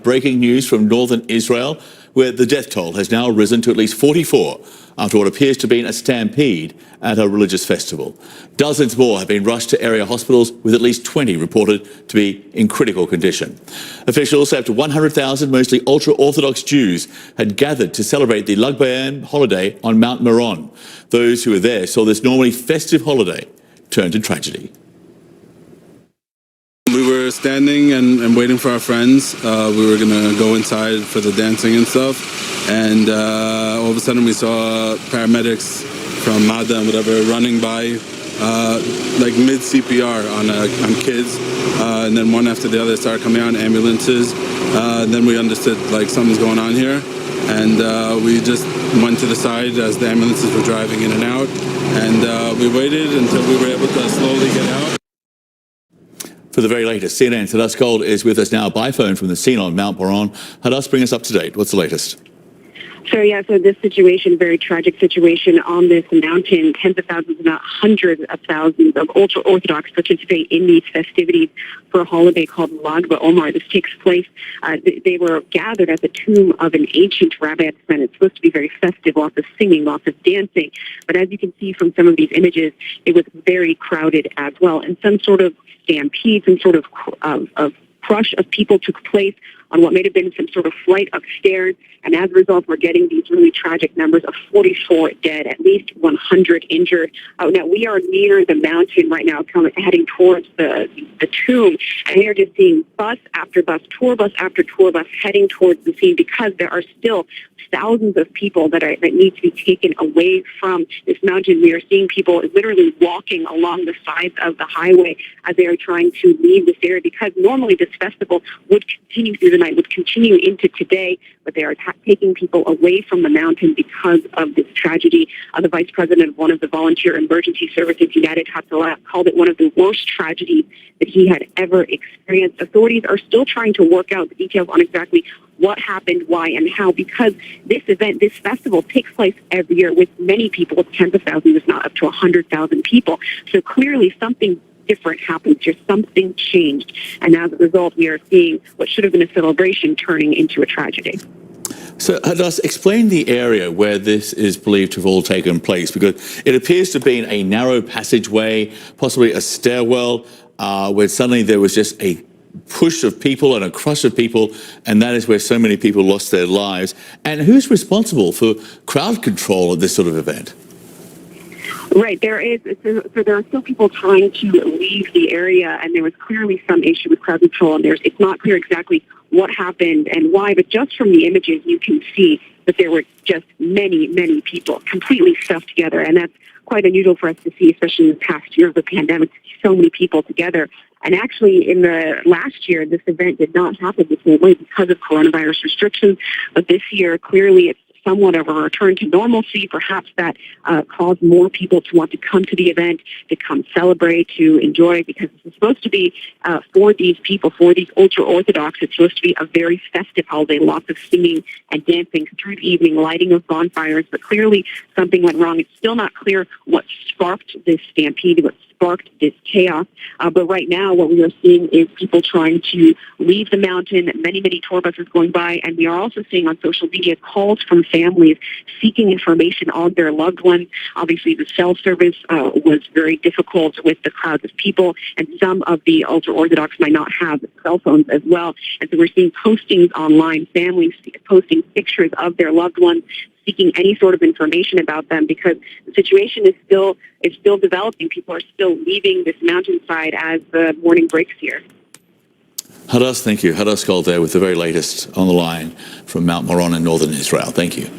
with breaking news from northern Israel, where the death toll has now risen to at least 44 after what appears to have been a stampede at a religious festival. Dozens more have been rushed to area hospitals, with at least 20 reported to be in critical condition. Officials say up to 100,000 mostly ultra-Orthodox Jews had gathered to celebrate the Lag BaOmer holiday on Mount Meron. Those who were there saw this normally festive holiday turn to tragedy. We were standing and waiting for our friends. We were going to go inside for the dancing and stuff. And all of a sudden we saw paramedics from Madda and whatever running by, like mid-CPR on kids. And then one after the other started coming out in ambulances. And then we understood like something's going on here. And we just went to the side as the ambulances were driving in and out. And we waited until we were able to slowly get out. For the very latest, CNN's Hadas Gold is with us now by phone from the scene on Mount Meron. Hadas, bring us up to date. What's the latest? So this situation, very tragic situation on this mountain. Tens of thousands, if not hundreds of thousands of ultra-Orthodox participate in these festivities for a holiday called Lag BaOmer. This takes place, they were gathered at the tomb of an ancient rabbi, and it's supposed to be very festive, lots of singing, lots of dancing. But as you can see from some of these images, it was very crowded as well. And some sort of stampede, some sort of crush of people took place on what may have been some sort of flight upstairs. And as a result, we're getting these really tragic numbers of 44 dead, at least 100 injured. Now, we are near the mountain right now, heading towards the tomb. And we are just seeing bus after bus, tour bus after tour bus heading towards the scene, because there are still thousands of people that need to be taken away from this mountain. We are seeing people literally walking along the sides of the highway as they are trying to leave this area, because normally this festival would continue through the night, would continue into today, but they are taking people away from the mountain because of this tragedy. The vice president of one of the volunteer emergency services, United Hatzalah, called it one of the worst tragedies that he had ever experienced. Authorities are still trying to work out the details on exactly what happened, why, and how, because this event, this festival takes place every year with many people, with tens of thousands, if not up to 100,000 people. So clearly something different happens here. Something changed. And as a result, we are seeing what should have been a celebration turning into a tragedy. So, Hadas, explain the area where this is believed to have all taken place, because it appears to have been a narrow passageway, possibly a stairwell, where suddenly there was just a push of people and a crush of people, and that is where so many people lost their lives. And who's responsible for crowd control at this sort of event? Right, there are still people trying to leave the area, and there was clearly some issue with crowd control, and it's not clear exactly what happened and why, but just from the images you can see that there were just many, many people completely stuffed together, and that's quite unusual for us to see, especially in the past year of the pandemic, to see so many people together. And actually, in the last year, this event did not happen the same way because of coronavirus restrictions, but this year, clearly it's somewhat of a return to normalcy. Perhaps that caused more people to want to come to the event, to come celebrate, to enjoy, because it's supposed to be for these people, for these ultra-Orthodox, it's supposed to be a very festive holiday, lots of singing and dancing through the evening, lighting of bonfires, but clearly something went wrong. It's still not clear what sparked this stampede, what sparked this chaos. But right now, what we are seeing is people trying to leave the mountain, many, many tour buses going by, and we are also seeing on social media calls from families seeking information on their loved ones. Obviously, the cell service was very difficult with the crowds of people, and some of the ultra-Orthodox might not have cell phones as well. And so we're seeing postings online, families posting pictures of their loved ones, seeking any sort of information about them, because the situation is still developing. People are still leaving this mountainside as the morning breaks here. Hadas, thank you. Hadas Gold there with the very latest on the line from Mount Meron in northern Israel. Thank you.